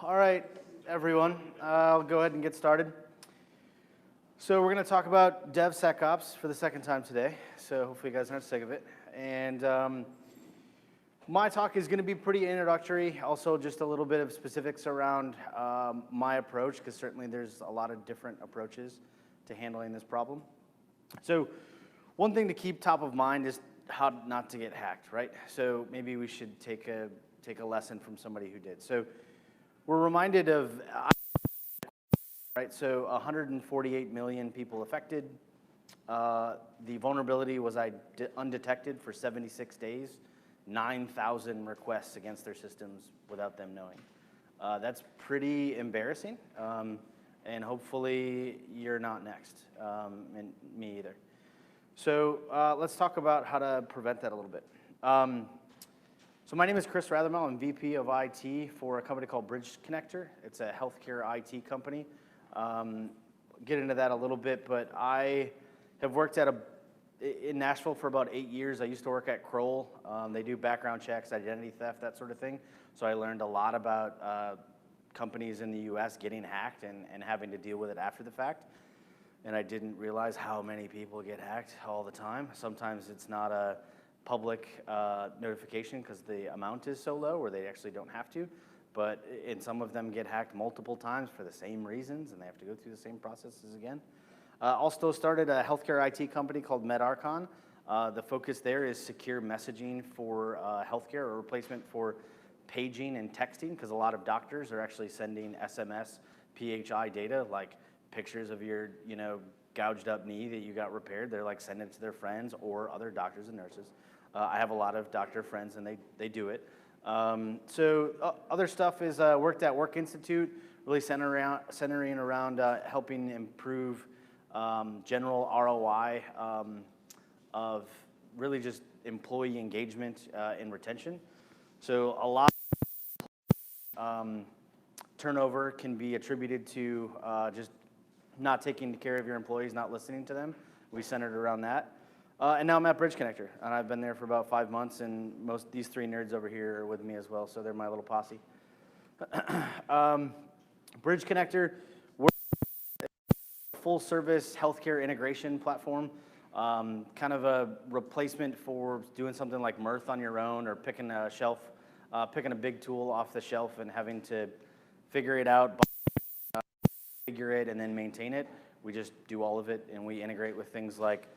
All right, everyone, I'll go ahead and get started. So we're going to talk about DevSecOps for the second time today, so hopefully you guys aren't sick of it. And my talk is going to be pretty introductory, also just a little bit of specifics around my approach, because certainly there's a lot of different approaches to handling this problem. So one thing to keep top of mind is how not to get hacked, right? So maybe we should take a lesson from somebody who did. So we're reminded of, right? So 148 million people affected. The vulnerability was undetected for 76 days. 9,000 requests against their systems without them knowing. That's pretty embarrassing, and hopefully you're not next, and me either. So let's talk about how to prevent that a little bit. So my name is Chris Rathermel. I'm VP of IT for a company called Bridge Connector. It's a healthcare IT company. Get into that a little bit, but I have worked in Nashville for about 8 years. I used to work at Kroll. They do background checks, identity theft, that sort of thing. So I learned a lot about companies in the US getting hacked and having to deal with it after the fact. And I didn't realize how many people get hacked all the time. Sometimes it's not a public notification because the amount is so low, or they actually don't have to. But some of them get hacked multiple times for the same reasons, and they have to go through the same processes again. Also started a healthcare IT company called MedArchon. The focus there is secure messaging for healthcare, or replacement for paging and texting, because a lot of doctors are actually sending SMS, PHI data, like pictures of your, gouged up knee that you got repaired. They're like sending it to their friends or other doctors and nurses. I have a lot of doctor friends, and they do it. Other stuff is worked at Work Institute, really centering around helping improve general ROI of really just employee engagement and retention. So a lot of turnover can be attributed to just not taking care of your employees, not listening to them. We centered around that. And now I'm at Bridge Connector, and I've been there for about 5 months, and these three nerds over here are with me as well, so they're my little posse. Bridge Connector, we're a full-service healthcare integration platform, kind of a replacement for doing something like Mirth on your own, or picking a big tool off the shelf and having to figure it out, configure it, and then maintain it. We just do all of it, and we integrate with things like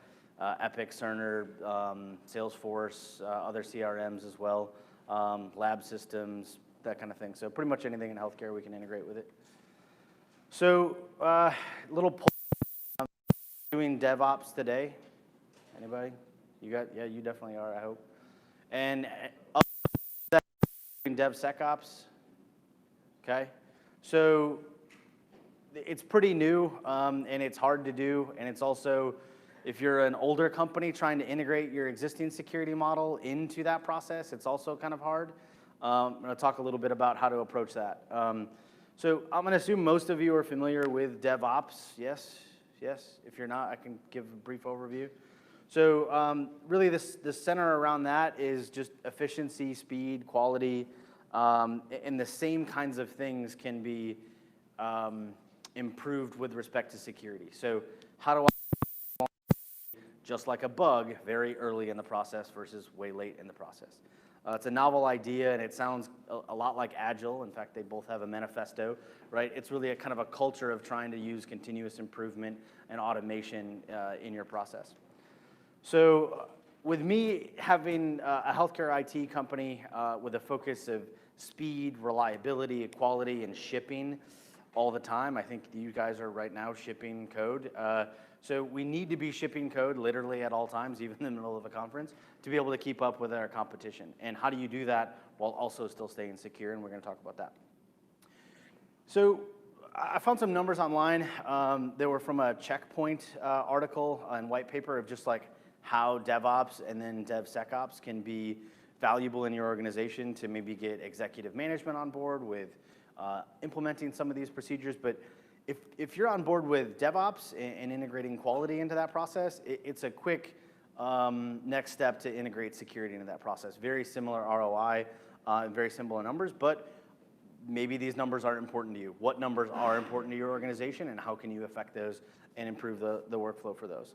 Epic, Cerner, Salesforce, other CRMs as well, lab systems, that kind of thing. So pretty much anything in healthcare we can integrate with it. So little poll, doing DevOps today. Anybody? Yeah, you definitely are, I hope. And doing DevSecOps. Okay, so it's pretty new, and it's hard to do, and it's also, if you're an older company trying to integrate your existing security model into that process, it's also kind of hard. I'm going to talk a little bit about how to approach that. So I'm going to assume most of you are familiar with DevOps. Yes. If you're not, I can give a brief overview. So really the center around that is just efficiency, speed, quality, and the same kinds of things can be improved with respect to security. So how do I, just like a bug, very early in the process versus way late in the process? It's a novel idea, and it sounds a lot like Agile. In fact, they both have a manifesto, right? It's really a kind of a culture of trying to use continuous improvement and automation in your process. So with me having a healthcare IT company with a focus of speed, reliability, quality, and shipping all the time, I think you guys are right now shipping code. So we need to be shipping code literally at all times, even in the middle of a conference, to be able to keep up with our competition. And how do you do that while also still staying secure? And we're going to talk about that. So I found some numbers online. They were from a Checkpoint article and white paper of just like how DevOps and then DevSecOps can be valuable in your organization to maybe get executive management on board with implementing some of these procedures. But if you're on board with DevOps and integrating quality into that process, it's a quick next step to integrate security into that process. Very similar ROI, very similar numbers, but maybe these numbers aren't important to you. What numbers are important to your organization, and how can you affect those and improve the workflow for those?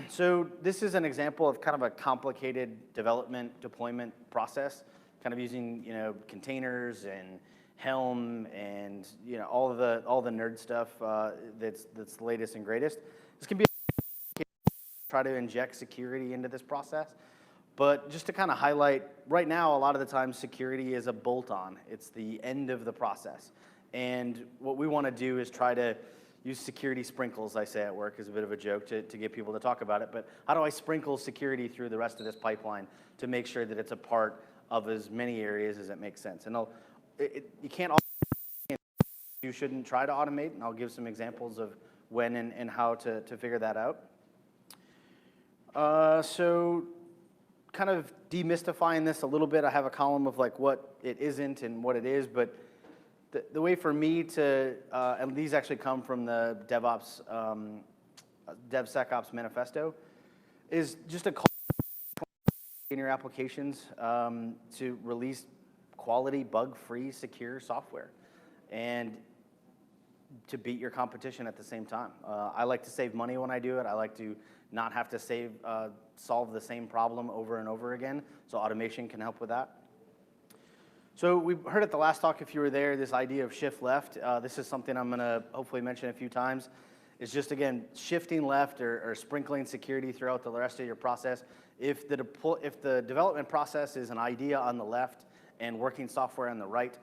So this is an example of kind of a complicated development deployment process, kind of using containers and Helm and all the nerd stuff that's the latest and greatest. This can be try to inject security into this process. But just to kind of highlight, right now, a lot of the time, security is a bolt-on. It's the end of the process. And what we want to do is try to use security sprinkles, I say at work, is a bit of a joke to get people to talk about it. But how do I sprinkle security through the rest of this pipeline to make sure that it's a part of as many areas as it makes sense? And you can't automate. You shouldn't try to automate, and I'll give some examples of when and how to figure that out. So kind of demystifying this a little bit, I have a column of like what it isn't and what it is, but the way for me to, and these actually come from the DevSecOps Manifesto, is just a call in your applications to release quality, bug-free, secure software, and to beat your competition at the same time. I like to save money when I do it. I like to not have to solve the same problem over and over again, so automation can help with that. So we heard at the last talk, if you were there, this idea of shift left. This is something I'm going to hopefully mention a few times. It's just, again, shifting left or sprinkling security throughout the rest of your process. If the development process is an idea on the left and working software on the right,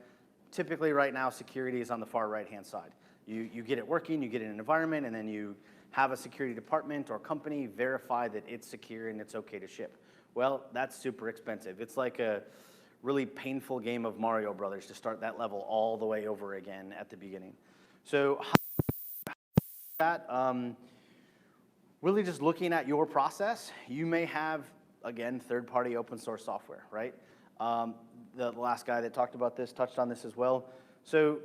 typically right now security is on the far right-hand side. You get it working, you get it in an environment, and then you have a security department or company verify that it's secure and it's okay to ship. Well, that's super expensive. It's like a really painful game of Mario Brothers to start that level all the way over again at the beginning. So that, really just looking at your process, you may have, again, third-party open source software, right? The last guy that talked about this touched on this as well. So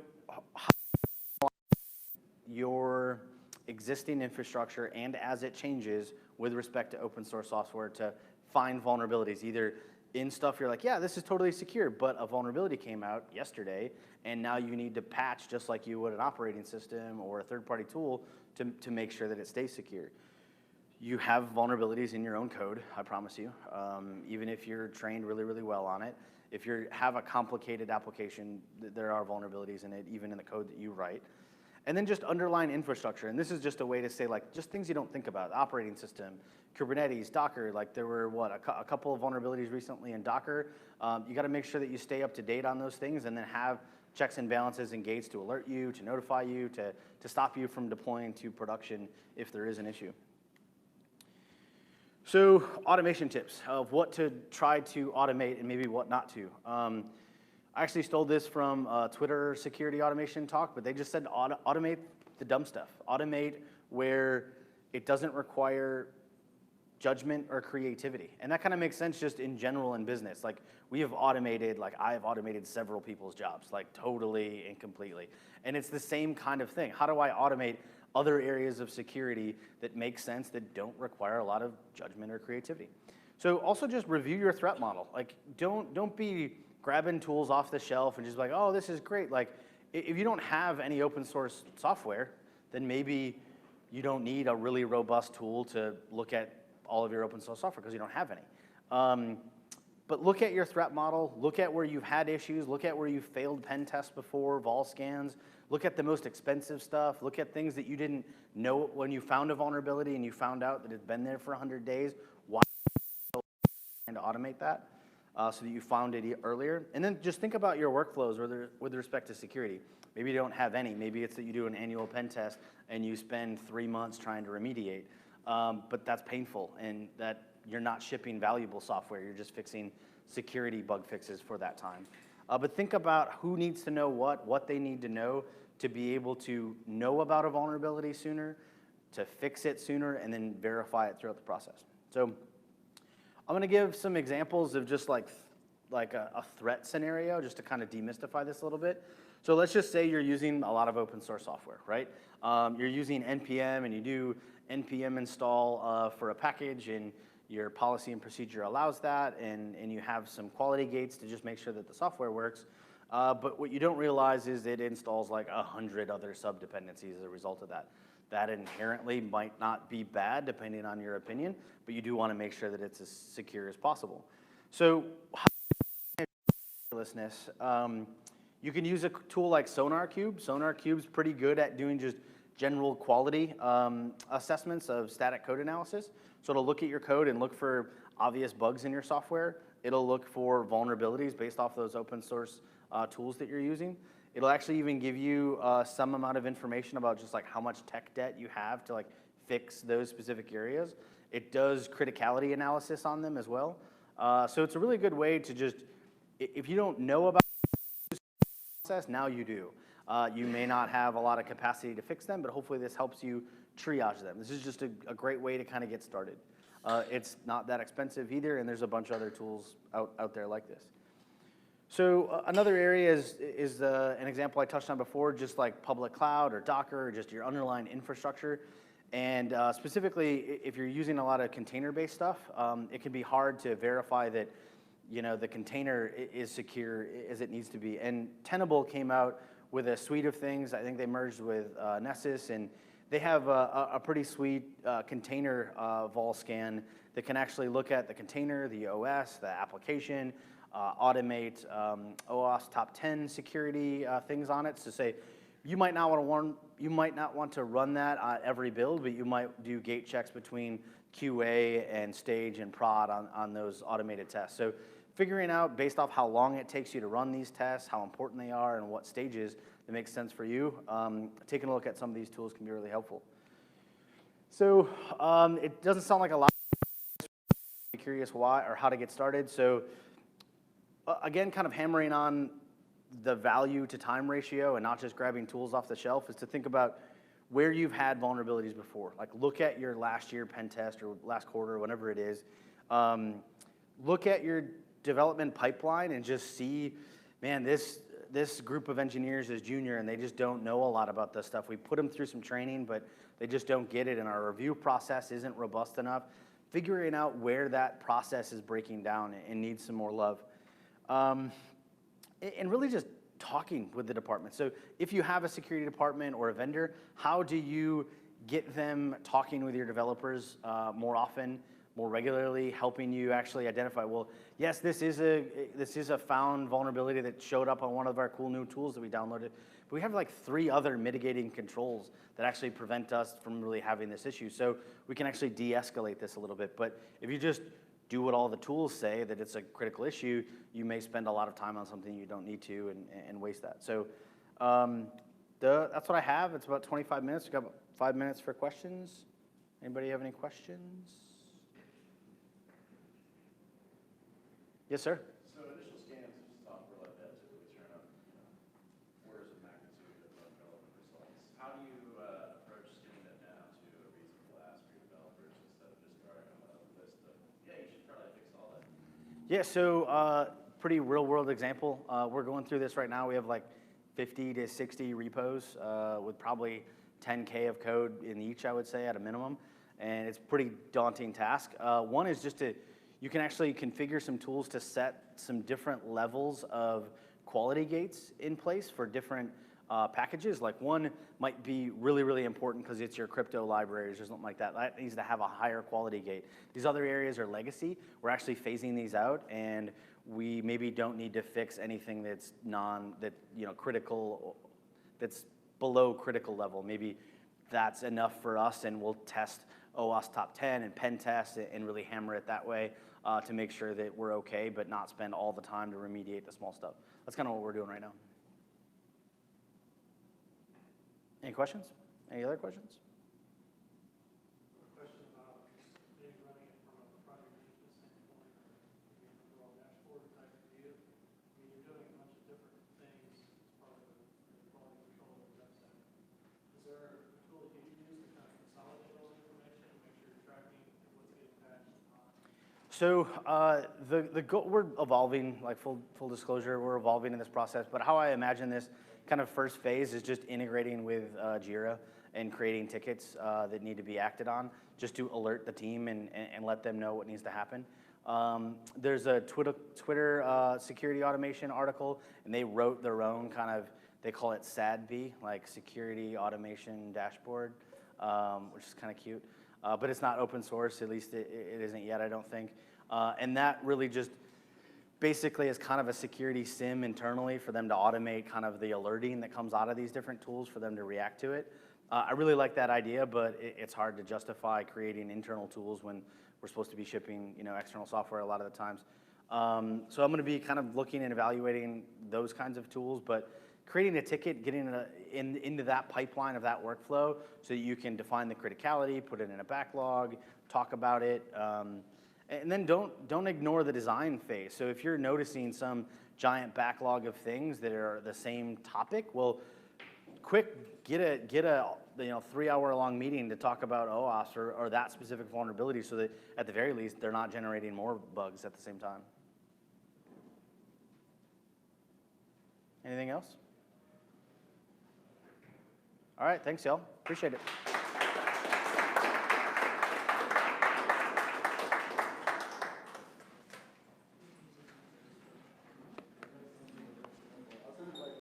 your existing infrastructure and as it changes with respect to open source software to find vulnerabilities, either in stuff you're like, yeah, this is totally secure, but a vulnerability came out yesterday, and now you need to patch just like you would an operating system or a third-party tool to make sure that it stays secure. You have vulnerabilities in your own code, I promise you, even if you're trained really, really well on it. If you have a complicated application, there are vulnerabilities in it, even in the code that you write. And then just underlying infrastructure, and this is just a way to say like just things you don't think about, operating system, Kubernetes, Docker, like there were a couple of vulnerabilities recently in Docker. You gotta make sure that you stay up to date on those things and then have checks and balances and gates to alert you, to notify you, to stop you from deploying to production if there is an issue. So automation tips of what to try to automate and maybe what not to. I actually stole this from Twitter security automation talk, but they just said automate the dumb stuff. Automate where it doesn't require judgment or creativity. And that kind of makes sense just in general in business. Like we have automated, like I have automated several people's jobs, like totally and completely. And it's the same kind of thing. How do I automate other areas of security that make sense that don't require a lot of judgment or creativity? So also just review your threat model. Like don't be grabbing tools off the shelf and just like, oh, this is great. Like, if you don't have any open source software, then maybe you don't need a really robust tool to look at all of your open source software because you don't have any. But look at your threat model, look at where you've had issues, look at where you've failed pen tests before, vol scans, look at the most expensive stuff, look at things that you didn't know when you found a vulnerability and you found out that it's been there for 100 days. Why and automate that? So that you found it earlier. And then just think about your workflows with respect to security. Maybe you don't have any. Maybe it's that you do an annual pen test and you spend 3 months trying to remediate. But that's painful and that you're not shipping valuable software. You're just fixing security bug fixes for that time. But think about who needs to know what they need to know to be able to know about a vulnerability sooner, to fix it sooner, and then verify it throughout the process. So I'm gonna give some examples of just like a threat scenario just to kind of demystify this a little bit. So let's just say you're using a lot of open source software, right? You're using NPM and you do NPM install for a package and your policy and procedure allows that and you have some quality gates to just make sure that the software works. But what you don't realize is it installs like 100 other sub-dependencies as a result of that. That inherently might not be bad, depending on your opinion, but you do want to make sure that it's as secure as possible. So, you can use a tool like SonarQube. SonarQube's pretty good at doing just general quality assessments of static code analysis. So it'll look at your code and look for obvious bugs in your software. It'll look for vulnerabilities based off those open source tools that you're using. It'll actually even give you some amount of information about just like how much tech debt you have to like fix those specific areas. It does criticality analysis on them as well. So it's a really good way to just, if you don't know about the process, now you do. You may not have a lot of capacity to fix them, but hopefully this helps you triage them. This is just a great way to kind of get started. It's not that expensive either, and there's a bunch of other tools out there like this. So another area is an example I touched on before, just like public cloud or Docker or just your underlying infrastructure. And specifically, if you're using a lot of container-based stuff, it can be hard to verify that the container is secure as it needs to be. And Tenable came out with a suite of things. I think they merged with Nessus, and they have a pretty sweet container vol scan that can actually look at the container, the OS, the application, automate OAuth top 10 security things on it. So say you might not want to run that on every build, but you might do gate checks between QA and stage and prod on those automated tests. So figuring out based off how long it takes you to run these tests, how important they are, and what stages that makes sense for you, taking a look at some of these tools can be really helpful. So it doesn't sound like a lot. I'm curious why or how to get started. So again, kind of hammering on the value to time ratio and not just grabbing tools off the shelf is to think about where you've had vulnerabilities before. Like look at your last year pen test or last quarter, whatever it is. Look at your development pipeline and just see, man, this group of engineers is junior and they just don't know a lot about this stuff. We put them through some training, but they just don't get it, and our review process isn't robust enough. Figuring out where that process is breaking down and needs some more love. And really just talking with the department. So if you have a security department or a vendor, how do you get them talking with your developers more often, more regularly, helping you actually identify, well, yes, this is a found vulnerability that showed up on one of our cool new tools that we downloaded, but we have like 3 other mitigating controls that actually prevent us from really having this issue. So we can actually de-escalate this a little bit. But if you just do what all the tools say, that it's a critical issue, you may spend a lot of time on something you don't need to and waste that. So that's what I have. It's about 25 minutes. We've got 5 minutes for questions. Anybody have any questions? Yes, sir. So initial scans just talk for like that typically turn up orders of magnitude of development results. How do you approach skinning it down to a reasonable ask for your developers instead of just throwing them a list of, yeah, you should probably fix all that? Yeah, so pretty real world example. We're going through this right now. We have like 50 to 60 repos with probably 10K of code in each, I would say, at a minimum. And it's a pretty daunting task. One is just you can actually configure some tools to set some different levels of quality gates in place for different packages. Like one might be really, really important because it's your crypto libraries or something like that. That needs to have a higher quality gate. These other areas are legacy. We're actually phasing these out, and we maybe don't need to fix anything that's critical, that's below critical level. Maybe that's enough for us, and we'll test OWASP top 10 and pen test and really hammer it that way to make sure that we're okay, but not spend all the time to remediate the small stuff. That's kind of what we're doing right now. Any questions? Any other questions? Question about maybe running it from a project management standpoint, maybe an overall dashboard type view. I mean, you're doing a bunch of different things as part of the quality control of the website. Is there a tool that you use to kind of consolidate all the information and make sure you're tracking what's getting patched and not? So we're evolving, like full disclosure, we're evolving in this process, but how I imagine this kind of first phase is just integrating with Jira and creating tickets that need to be acted on just to alert the team and let them know what needs to happen. There's a Twitter security automation article, and they wrote their own kind of, they call it SADV, like Security Automation Dashboard, which is kind of cute. But it's not open source, at least it isn't yet, I don't think. And that really just basically is kind of a security sim internally for them to automate kind of the alerting that comes out of these different tools for them to react to it. I really like that idea, but it's hard to justify creating internal tools when we're supposed to be shipping, external software a lot of the times. So I'm going to be kind of looking and evaluating those kinds of tools, but creating a ticket, getting it into that pipeline of that workflow so that you can define the criticality, put it in a backlog, talk about it, and then don't ignore the design phase. So if you're noticing some giant backlog of things that are the same topic, well, quick, get a 3-hour-long meeting to talk about OWASP or that specific vulnerability so that at the very least they're not generating more bugs at the same time. Anything else? All right, thanks y'all. Appreciate it.